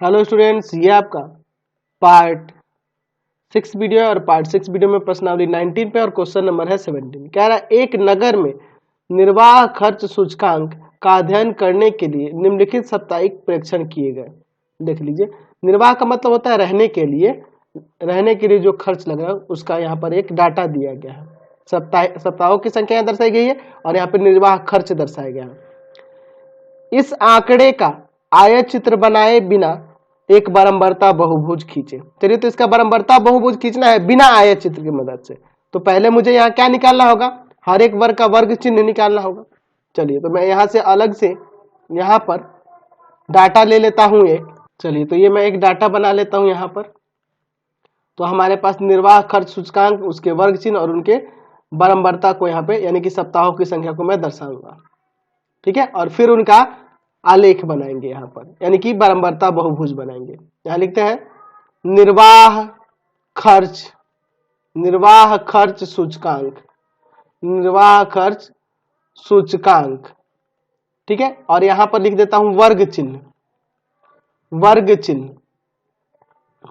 Hello students, ये आपका part 6 video है और पार्ट 6 वीडियो में प्रश्नावली 19 पे और क्वेश्चन नंबर है 17। कह रहा है एक नगर में निर्वाह खर्च सूचकांक का अध्ययन करने के लिए निम्नलिखित साप्ताहिक प्रेक्षण किए गए। देख लीजिए, निर्वाह का मतलब होता है रहने के लिए जो खर्च लग रहा है उसका यहाँ पर एक डाटा दिया गया है। सप्ताहों की संख्या यहाँ दर्शाई गई है और यहाँ पे निर्वाह खर्च दर्शाया गया है। इस आंकड़े का आयत चित्र बनाए बिना एक बारंबारता बहुभुज खींचे। चलिए, तो इसका बारंबारता बहुभुज खींचना है बिना आयत चित्र की मदद से। तो पहले मुझे यहाँ क्या निकालना होगा? हर एक वर्ग का वर्ग चिन्ह निकालना होगा। चलिए, तो मैं यहाँ से अलग से यहाँ पर डाटा ले लेता हूँ एक। चलिए, तो ये मैं एक डाटा बना लेता हूँ यहाँ पर। तो हमारे पास निर्वाह खर्च सूचकांक, उसके वर्ग चिन्ह और उनके बारंबारता को यहाँ पे यानी कि सप्ताहों की संख्या को मैं दर्शाऊंगा। ठीक है, और फिर उनका आलेख बनाएंगे यहाँ पर, यानी कि बारंबारता बहुभुज बनाएंगे। यहाँ लिखते हैं निर्वाह खर्च सूचकांक। ठीक है, और यहाँ पर लिख देता हूं वर्ग चिन्ह।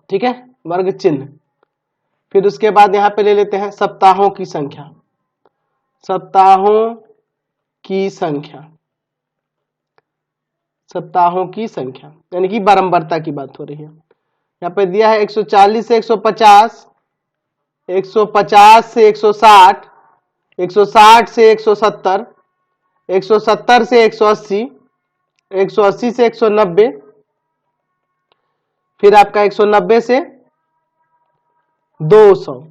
ठीक है, वर्ग चिन्ह। फिर उसके बाद यहाँ पे ले लेते हैं सप्ताहों की संख्या यानी कि बारंबारता की बात हो रही है। यहाँ पे दिया है 140 से 150, 150 से 160, 160 से 170, 170 से 180, 180 से 190, फिर आपका 190 से 200।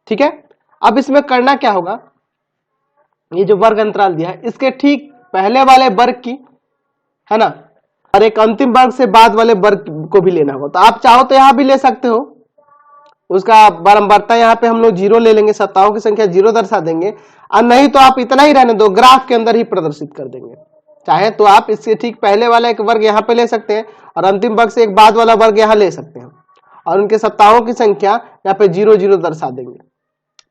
ठीक है, अब इसमें करना क्या होगा? ये जो वर्ग अंतराल दिया है इसके ठीक पहले वाले वर्ग की, है ना, और एक अंतिम वर्ग से बाद वाले वर्ग को भी लेना होगा। तो आप चाहो तो यहां भी ले सकते हो, उसका बारंबारता यहाँ पे हम लोग 0 ले लेंगे, सप्ताहों की संख्या 0 दर्शा देंगे, और नहीं तो आप इतना ही रहने दो, ग्राफ के अंदर ही प्रदर्शित कर देंगे। चाहे तो आप इससे ठीक पहले वाला एक वर्ग यहाँ पे ले सकते हैं और अंतिम वर्ग से एक बाद वाला वर्ग यहाँ ले सकते हैं और उनके सप्ताहों की संख्या यहाँ पे 0 0 दर्शा देंगे।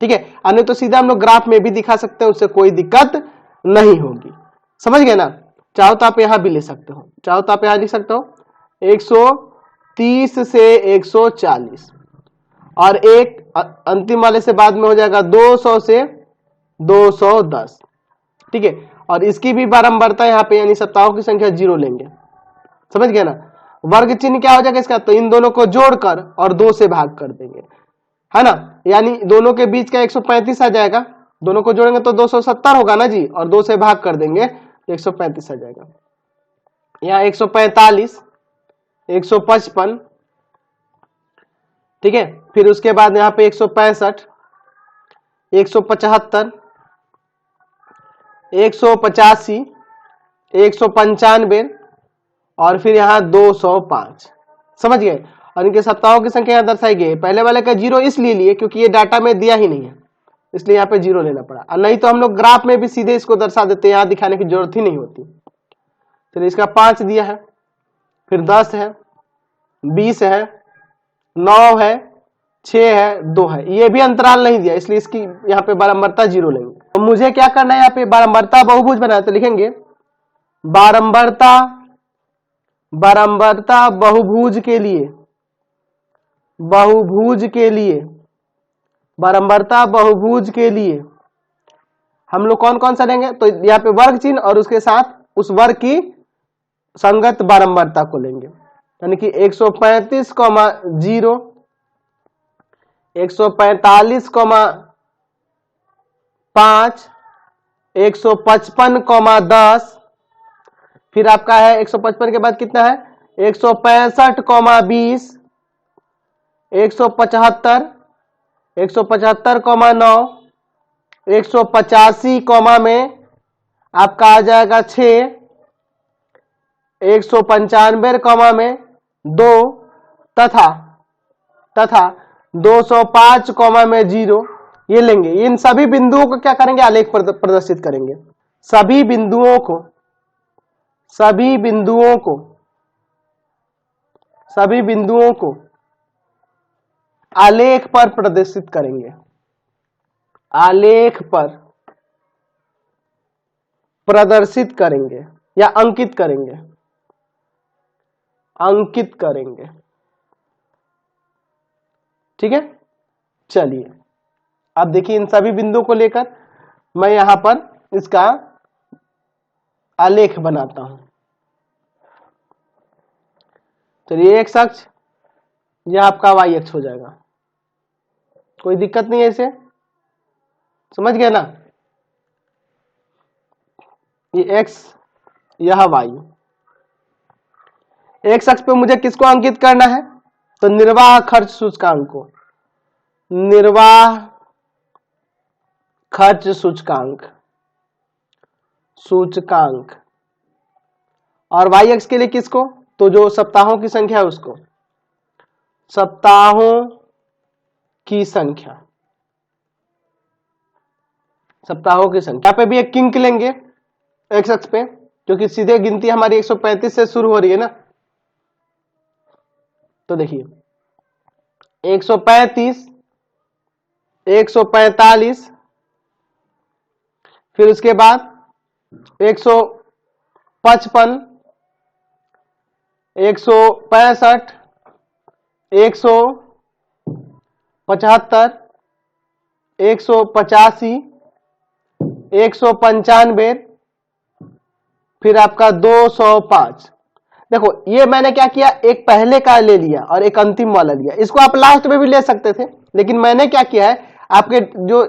ठीक है, अन्य तो सीधा हम लोग ग्राफ में भी दिखा सकते हैं, उससे कोई दिक्कत नहीं होगी। समझ गए ना? चाहो तो आप यहां भी ले सकते हो, चाहो तो आप यहां लिख सकते हो 130 से 140 और एक अंतिम वाले से बाद में हो जाएगा 200 से 210। ठीक है, और इसकी भी बारंबारता यहाँ पे यानी सप्ताहों की संख्या 0 लेंगे। समझ गए ना? वर्ग चिन्ह क्या हो जाएगा इसका? तो इन दोनों को जोड़कर और 2 से भाग कर देंगे, है ना, यानी दोनों के बीच का 135 आ जाएगा। दोनों को जोड़ेंगे तो 270 होगा ना जी, और 2 से भाग कर देंगे तो 135 आ जाएगा। यहाँ 145, 155, ठीक है, फिर उसके बाद यहाँ पे 165, 175, 185, 195 और फिर यहाँ 205। समझ गए? और इनके सप्ताहों की संख्या यहाँ दर्शाई गई है। पहले वाले का 0 इसलिए लिए क्योंकि ये डाटा में दिया ही नहीं है, इसलिए यहाँ पे 0 लेना पड़ा, और नहीं तो हम लोग ग्राफ में भी सीधे इसको दर्शा देते, यहाँ दिखाने की जरूरत ही नहीं होती। चलिए, इसका 5 दिया है, फिर 10 है, 20 है, 9 है, 6 है, 2 है। ये भी अंतराल नहीं दिया, इसलिए इसकी यहाँ पे बारंबारता 0 लेंगे। तो मुझे क्या करना है? यहाँ पे बारंबारता बहुभुज बनाया, तो लिखेंगे बारंबारता बहुभुज के लिए बारंबारता बहुभुज के लिए हम लोग कौन कौन सा लेंगे? तो यहाँ पे वर्ग चिन्ह और उसके साथ उस वर्ग की संगत बारंबारता को लेंगे, यानी कि 135, 0, 145, 5, 155, 10, फिर आपका है 155 के बाद कितना है? 165, 20, 175, 175, 9, 185, में आपका आ जाएगा 6, 195, में 2 तथा 205, में 0। ये लेंगे। इन सभी बिंदुओं को क्या करेंगे? आलेख प्रदर्शित करेंगे। सभी बिंदुओं को आलेख पर प्रदर्शित करेंगे, आलेख पर प्रदर्शित करेंगे या अंकित करेंगे। अंकित करेंगे। ठीक है, चलिए अब देखिए इन सभी बिंदुओं को लेकर मैं यहां पर इसका आलेख बनाता हूं। चलिए एक्स अक्ष यह आपका वाई अक्ष हो जाएगा, कोई दिक्कत नहीं है, इसे समझ गए ना। ये एक्स यह वाई, एक्स अक्ष पे मुझे किसको अंकित करना है, तो निर्वाह खर्च सूचकांक को, निर्वाह खर्च सूचकांक, सूचकांक। और वाई अक्ष के लिए किसको, तो जो सप्ताहों की संख्या है उसको, सप्ताहों की संख्या, सप्ताहों की संख्या। पे भी एक किंक लेंगे एक्स अक्ष पे, क्योंकि सीधे गिनती हमारी 135 से शुरू हो रही है ना। तो देखिए 135, 145, फिर उसके बाद 155, 165, 175, 185, 195, फिर आपका 205। देखो ये मैंने क्या किया, एक पहले का ले लिया और एक अंतिम वाला लिया। इसको आप लास्ट में भी ले सकते थे, लेकिन मैंने क्या किया है, आपके जो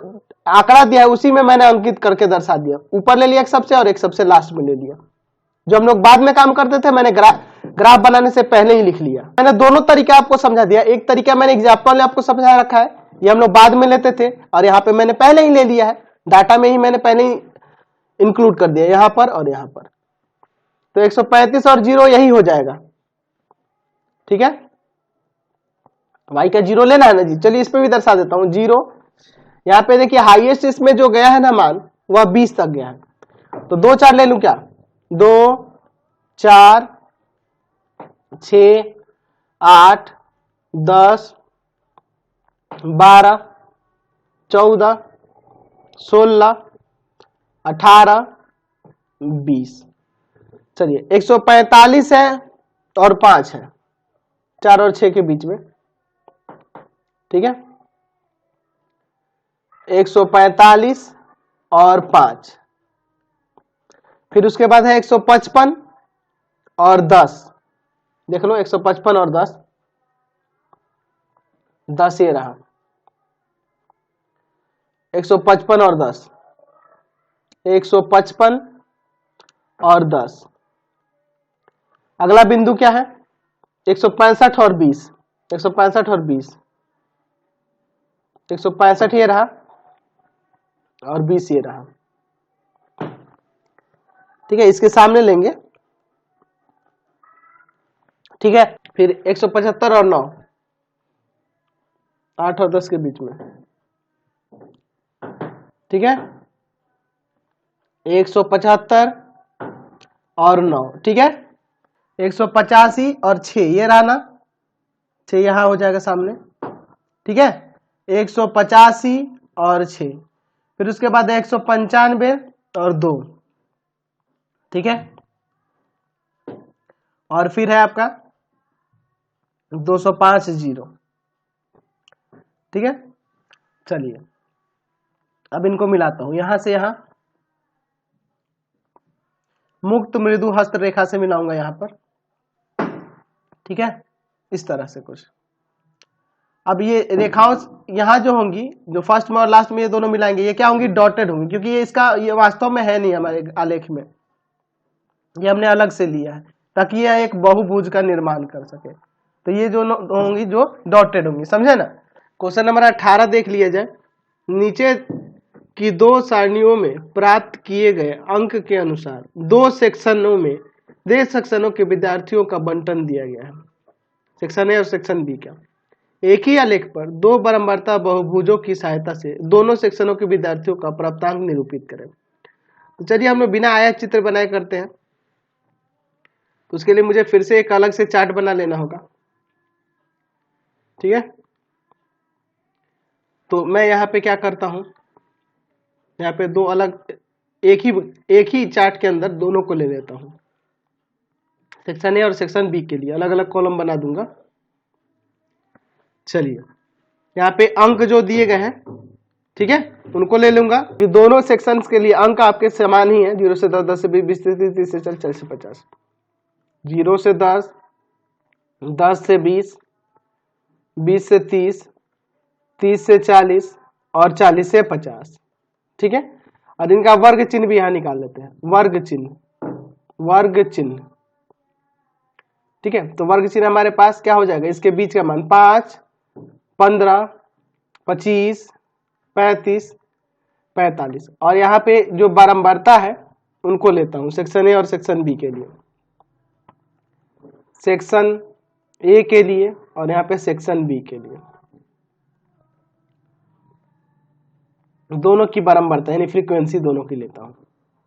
आंकड़ा दिया है उसी में मैंने अंकित करके दर्शा दिया। ऊपर ले लिया एक सबसे और एक सबसे लास्ट में ले लिया। जो हम लोग बाद में काम करते थे मैंने ग्राफ बनाने से पहले ही लिख लिया। मैंने दोनों तरीका आपको समझा दिया। एक तरीका मैंने एग्जाम्पल में आपको समझा रखा है, ये हम लोग बाद में लेते थे, और यहाँ पे मैंने पहले ही ले लिया है, डाटा में ही मैंने पहले ही इंक्लूड कर दिया यहां पर और यहां पर। तो 135 और 0 यही हो जाएगा। ठीक है, y का 0 लेना है ना जी। चलिए इस पे भी दर्शा देता हूं 0। यहां पे देखिए हाईएस्ट इसमें जो गया है ना मान, वह 20 तक गया है। तो 2 4 ले लूं क्या, 2 4 6 8 10 12 14 16 18 20। चलिए 145 है और 5 है, 4 और 6 के बीच में। ठीक है, 145 और 5, फिर उसके बाद है 155 और 10। देख लो 155 और 10, 10 ये रहा, 155 और 10, 155 और 10। अगला बिंदु क्या है, 165 और 20, 165 और 20, 165 ये रहा और 20 ये रहा। ठीक है, इसके सामने लेंगे। ठीक है, फिर 175 और 9, 8 और 10 के बीच में। ठीक है, 175 और 9। ठीक है, 185 और 6 ये रहा ना, 6 यहां हो जाएगा सामने। ठीक है, 185 और 6, फिर उसके बाद 195 और 2। ठीक है, और फिर है आपका 205 0। ठीक है, चलिए अब इनको मिलाता हूं, यहां से यहां मुक्त मृदु हस्त रेखा से मिलाऊंगा यहां पर। ठीक है, इस तरह से कुछ। अब ये रेखाओं यहां जो होंगी, जो फर्स्ट में और लास्ट में ये दोनों मिलाएंगे, ये क्या होंगी, डॉटेड होंगी, क्योंकि ये वास्तव में है नहीं हमारे आलेख में, ये हमने अलग से लिया है ताकि यह एक बहुभुज का निर्माण कर सके। तो ये जो होंगी जो डॉटेड होंगी, समझे ना। क्वेश्चन नंबर 18 देख लिया जाए। नीचे की 2 सारणियों में प्राप्त किए गए अंक के अनुसार 2 सेक्शनों में सेक्शनों के विद्यार्थियों का बंटन दिया गया है, सेक्शन ए और सेक्शन बी का। एक ही आलेख पर 2 बराबरता बहुभुजों की सहायता से दोनों सेक्शनों के विद्यार्थियों का प्राप्तांक निरूपित करें। तो चलिए हम लोग बिना आयत चित्र बनाए करते हैं। तो उसके लिए मुझे फिर से एक अलग से चार्ट बना लेना होगा। ठीक है, तो मैं यहाँ पे क्या करता हूं, यहाँ पे 2 अलग एक ही चार्ट के अंदर दोनों को ले लेता हूं। सेक्शन ए और सेक्शन बी के लिए अलग अलग कॉलम बना दूंगा। चलिए यहाँ पे अंक जो दिए गए हैं, ठीक है, उनको ले लूंगा। ये दोनों सेक्शंस के लिए अंक आपके समान ही है, 0 से 10, 10 से 20, 20 से 30, 30 से 40, 40 से 50, 0 से 10, 10 से 20, 20 से 30, 30 से 40 और 40 से 50, ठीक है। और इनका वर्ग चिन्ह भी यहां निकाल लेते हैं, वर्ग चिन्ह, वर्ग चिन्ह, ठीक है। तो वर्ग चिन्ह हमारे पास क्या हो जाएगा, इसके बीच का मान 5, 15, 25, 35, 45। और यहाँ पे जो बारंबारता है उनको लेता हूं सेक्शन ए और सेक्शन बी के लिए, सेक्शन ए के लिए और यहाँ पे सेक्शन बी के लिए, दोनों की बारंबारता यानी फ्रीक्वेंसी दोनों की लेता हूं।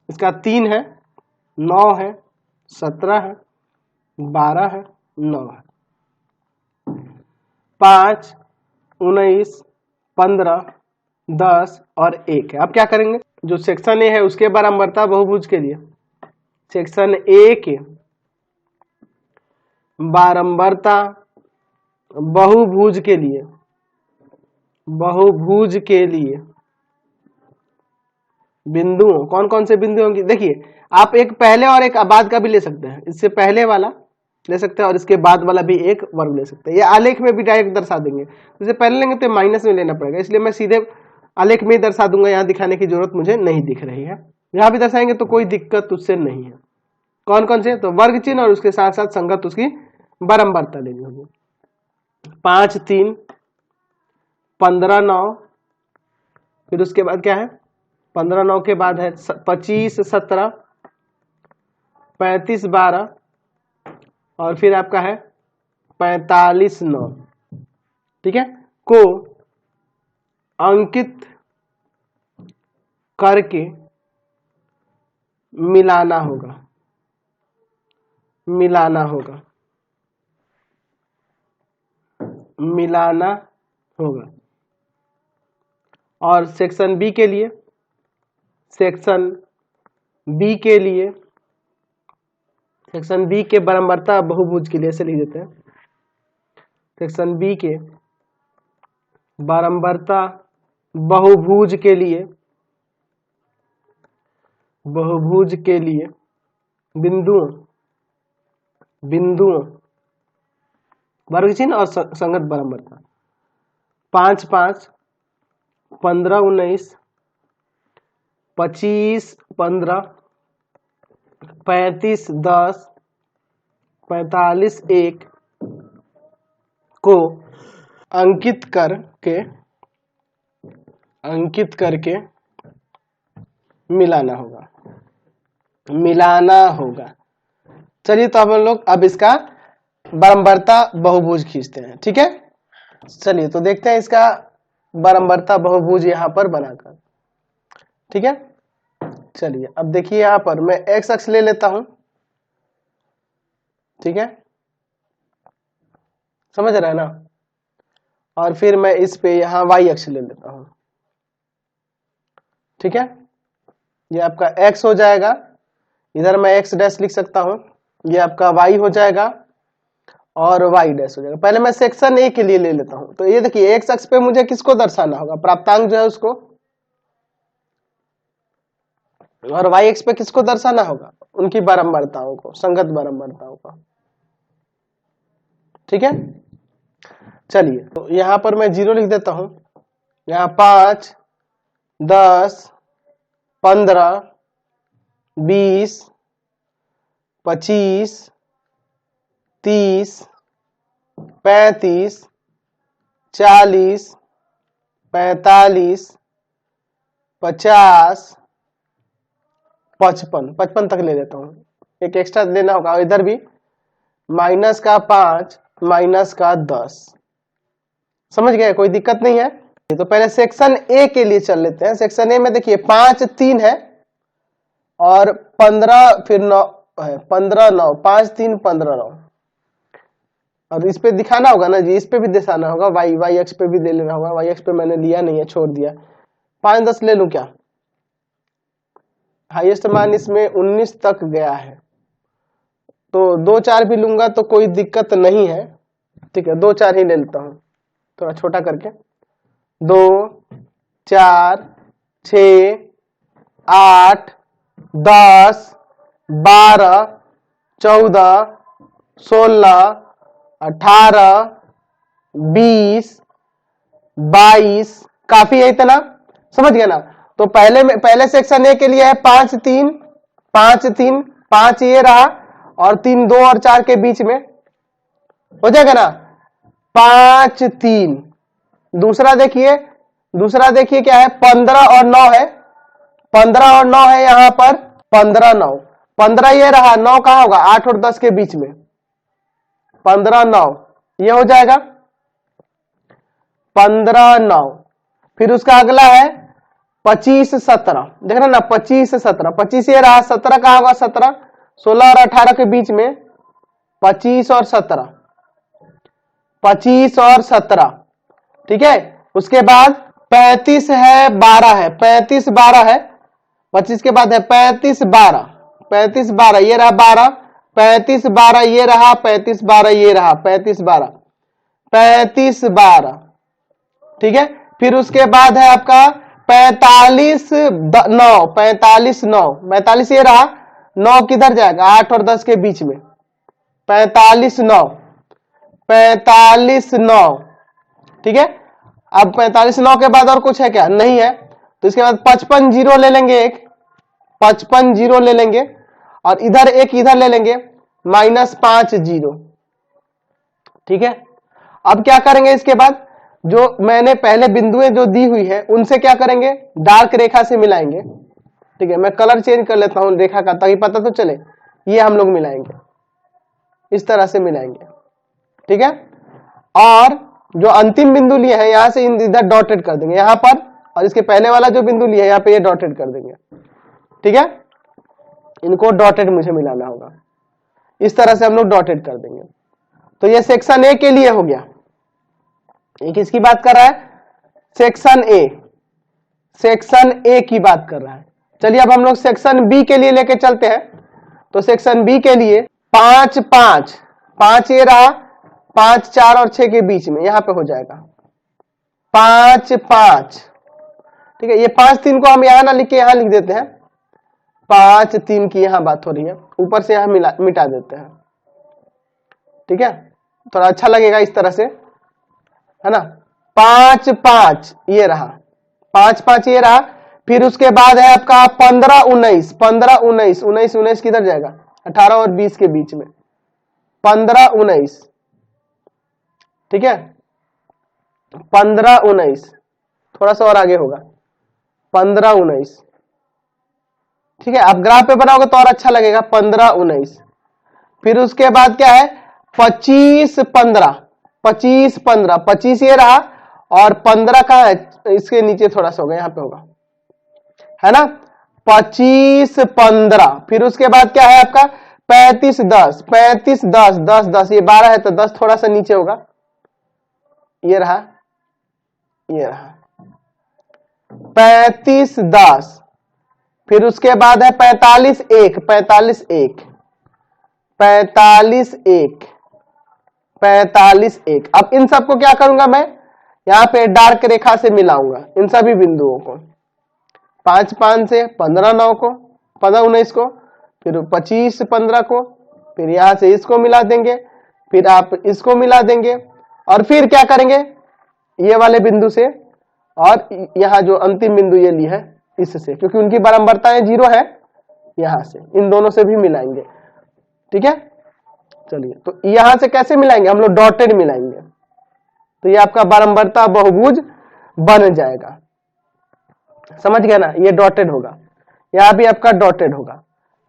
इसका 3 है, 9 है, 17 है, 12 है, 9 है, 5, 19, 15, 10 और 1 है। अब क्या करेंगे, जो सेक्शन ए है उसके बारंबारता बहुभुज के लिए, सेक्शन ए के बारंबारता बहुभुज के लिए, बहुभुज के लिए बिंदुओं, कौन कौन से बिंदु होंगे, देखिए आप एक पहले और एक बाद का भी ले सकते हैं, इससे पहले वाला ले सकते हैं और इसके बाद वाला भी एक वर्ग ले सकते हैं। ये आलेख में भी डायरेक्ट दर्शा देंगे, जैसे पहले लेंगे तो माइनस में लेना पड़ेगा, इसलिए मैं सीधे आलेख में ही दर्शा दूंगा, यहाँ दिखाने की जरूरत मुझे नहीं दिख रही है। यहाँ भी दर्शाएंगे तो कोई दिक्कत उससे नहीं है। कौन कौन से, तो वर्ग चिन्ह और उसके साथ साथ संगत उसकी बारंबारता लेनी होगी। 5, 3, 15, 9, फिर उसके बाद क्या है, 15, 9 के बाद है 25, 17, 35, 12 और फिर आपका है 45, 9, ठीक है, को अंकित करके मिलाना होगा, मिलाना होगा, मिलाना होगा। और सेक्शन बी के लिए, सेक्शन बी के लिए, सेक्शन बी के बारंबारता बहुभुज के लिए ऐसे लिख देते हैं, सेक्शन बी के बारंबारता बहुभुज के लिए, बहुभुज के लिए बिंदुओं, बिंदुओं वर्ग चिन्ह और संगत बारंबारता 5, 5, 15, 19, 25, 15, 35, 10, 45, 1 को अंकित करके, अंकित करके मिलाना होगा, मिलाना होगा। चलिए तो हम लोग अब इसका बारंबारता बहुभुज खींचते हैं, ठीक है। चलिए तो देखते हैं इसका बारंबारता बहुभुज यहां पर बनाकर, ठीक है। चलिए अब देखिए यहां पर मैं एक्स अक्ष ले लेता हूं, ठीक है, समझ रहे हैं ना, और फिर मैं इस पे यहां वाई अक्ष ले लेता हूं, ठीक है। ये आपका एक्स हो जाएगा, इधर मैं एक्स डैश लिख सकता हूं, ये आपका वाई हो जाएगा और वाई डैश हो जाएगा। पहले मैं सेक्शन ए के लिए ले लेता हूं, तो ये देखिए एक्स अक्ष पे मुझे किसको दर्शाना होगा, प्राप्तांक जो है उसको, और वाई एक्स पे किसको दर्शाना होगा, उनकी बारंबारताओं को, संगत बारंबारताओं को, ठीक है। चलिए तो यहां पर मैं 0 लिख देता हूं, यहां 5, 10, 15, 20, 25, 30, 35, 40, 45, 50, 55, 55 तक ले लेता हूं, एक एक्स्ट्रा लेना होगा, इधर भी माइनस का 5, माइनस का 10, समझ गए, कोई दिक्कत नहीं है। तो पहले सेक्शन ए के लिए चल लेते हैं। सेक्शन ए में देखिए 5, 3 है और 15 फिर 9 है, 15, 9, 5, 3, 15, 9, और इस पे दिखाना होगा ना जी, इस पे भी दिखाना होगा, वाई, वाई एक्स पे भी ले लेना होगा, वाई एक्स पे मैंने लिया नहीं है, छोड़ दिया। 5, 10 ले लूं क्या, हाईएस्ट मान इसमें 19 तक गया है, तो 2 4 भी लूंगा तो कोई दिक्कत नहीं है, ठीक है 2 4 ही ले लेता हूं थोड़ा छोटा करके। 2 4 6 8 10 12 14 16 18 20 22 काफी है इतना, समझ गया ना। तो पहले सेक्शन ए के लिए है 5 3 5 3 5 ये रहा और 3 2 और 4 के बीच में हो जाएगा ना 5 3। दूसरा देखिए क्या है 15 और 9 है, 15 और 9 है यहां पर 15 9 15 ये रहा 9 कहां होगा 8 और 10 के बीच में 15 9 ये हो जाएगा 15 9। फिर उसका अगला है 25 17, देख रहे ना 25 17 25 ये रहा 17 कहां होगा 17 16 और 18 के बीच में 25 और 17 25 और 17, ठीक है। उसके बाद 35 है 12 है 35 12 है 25 के बाद है 35 12 35 12 ये रहा 12 35 12 ये रहा 35 12 ये रहा 35 12 35 12, ठीक है। फिर उसके बाद है आपका 45 9 45 9 45 ये रहा 9 किधर जाएगा 8 और 10 के बीच में 45 9 45 9, ठीक है। अब 45 9 के बाद और कुछ है क्या, नहीं है। तो इसके बाद 55 0 ले लेंगे, एक 55 0 ले लेंगे और इधर एक इधर ले लेंगे -5 0, ठीक है। अब क्या करेंगे इसके बाद जो मैंने पहले बिंदुएं जो दी हुई है उनसे क्या करेंगे डार्क रेखा से मिलाएंगे, ठीक है। मैं कलर चेंज कर लेता हूं रेखा का ताकि पता तो चले, ये हम लोग मिलाएंगे इस तरह से मिलाएंगे, ठीक है। और जो अंतिम बिंदु लिए है यहां से इधर डॉटेड कर देंगे यहां पर, और इसके पहले वाला जो बिंदु लिया है यहां पे ये डॉटेड कर देंगे, ठीक है। इनको डॉटेड मुझे मिलाना होगा, इस तरह से हम लोग डॉटेड कर देंगे। तो ये सेक्शन ए के लिए हो गया। ये किसकी बात कर रहा है सेक्शन ए, सेक्शन ए की बात कर रहा है। चलिए अब हम लोग सेक्शन बी के लिए लेके चलते हैं। तो सेक्शन बी के लिए 5 5 5 ये रहा 5 4 और 6 के बीच में यहां पे हो जाएगा 5 5, ठीक है। ये 5 3 को हम यहां ना लिख के यहां लिख देते हैं, 5 3 की यहां बात हो रही है, ऊपर से यहां मिटा देते हैं, ठीक है। थोड़ा अच्छा लगेगा इस तरह से, है ना। 5 5 ये रहा 5 5 ये रहा। फिर उसके बाद है आपका 15 19 15 19 19 19 किधर जाएगा 18 और 20 के बीच में 15 19, ठीक है। 15 19 थोड़ा सा और आगे होगा 15 19, ठीक है। आप ग्राफ पे बनाओगे तो और अच्छा लगेगा 15 19। फिर उसके बाद क्या है 25 15 25 15 25 ये रहा और 15 का है इसके नीचे थोड़ा सा होगा, यहां पे होगा, है ना 25 15। फिर उसके बाद क्या है आपका 35 10 35 10 10 10 ये 12 है तो 10 थोड़ा सा नीचे होगा, ये रहा 35 10। फिर उसके बाद है 45 1 45 1 45 1 45 1। अब इन सबको क्या करूंगा मैं यहां पे डार्क रेखा से मिलाऊंगा इन सभी बिंदुओं को, 5 5 से 15 9 को 15 19 को, फिर 25 15 को, फिर यहां से इसको मिला देंगे, फिर आप इसको मिला देंगे और फिर क्या करेंगे ये वाले बिंदु से और यहां जो अंतिम बिंदु ये ली है इससे, क्योंकि उनकी बारंबारताएं 0 है, यहां से इन दोनों से भी मिलाएंगे, ठीक है। चलिए तो यहां से कैसे मिलाएंगे हम लोग डॉटेड मिलाएंगे, तो ये आपका बारंबारता बहुभुज बन जाएगा, समझ गया ना। ये डॉटेड होगा, यहां भी आपका डॉटेड होगा,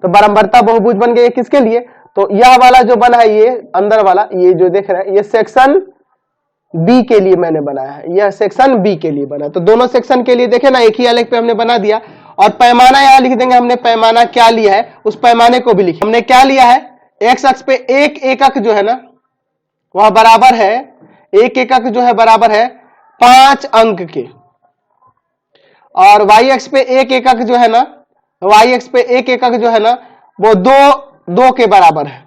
तो बारंबारता बहुभुज बन गया। किसके लिए, तो यह वाला जो बना है ये अंदर वाला ये जो देख रहे हैं ये सेक्शन बी के लिए मैंने बनाया है, यह सेक्शन बी के लिए बना। तो दोनों सेक्शन के लिए देखे ना एक ही आलेख पे हमने बना दिया और पैमाना यहां लिख देंगे। हमने पैमाना क्या लिया है उस पैमाने को भी लिखिए। हमने क्या लिया है एक्स अक्ष पे एक एकक जो है ना वह बराबर है, एक एकक जो है बराबर है 5 अंक के, और वाई अक्ष पे एक एकक जो है ना, वाई अक्ष पे एक एकक जो है ना वो 2 के बराबर है,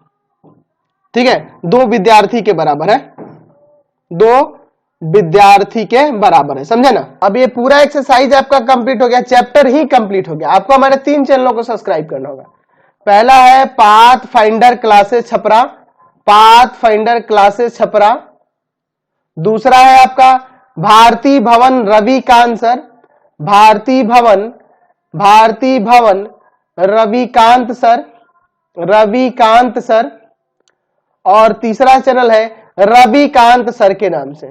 ठीक है, 2 विद्यार्थी के बराबर है, 2 विद्यार्थी के बराबर है, समझे ना। अब ये पूरा एक्सरसाइज आपका कंप्लीट हो गया, चैप्टर ही कंप्लीट हो गया। आपको हमारे 3 चैनलों को सब्सक्राइब करना होगा। पहला है path finder classes Chhapra, path finder classes Chhapra. दूसरा है आपका भारती भवन रविकांत सर, भारती भवन रविकांत सर, रविकांत सर। और तीसरा चैनल है रविकांत सर के नाम से,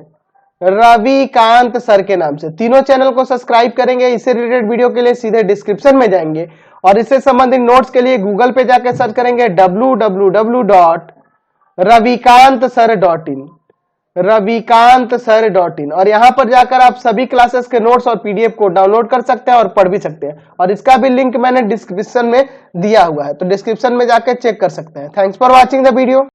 रविकांत सर के नाम से। तीनों चैनल को सब्सक्राइब करेंगे। इससे रिलेटेड वीडियो के लिए सीधे डिस्क्रिप्शन में जाएंगे और इससे संबंधित नोट्स के लिए गूगल पे जाकर सर्च करेंगे www.ravikantsir.in, ravikantsir.in, और यहां पर जाकर आप सभी क्लासेस के नोट्स और पीडीएफ को डाउनलोड कर सकते हैं और पढ़ भी सकते हैं। और इसका भी लिंक मैंने डिस्क्रिप्शन में दिया हुआ है, तो डिस्क्रिप्शन में जाकर चेक कर सकते हैं। Thanks for watching the video.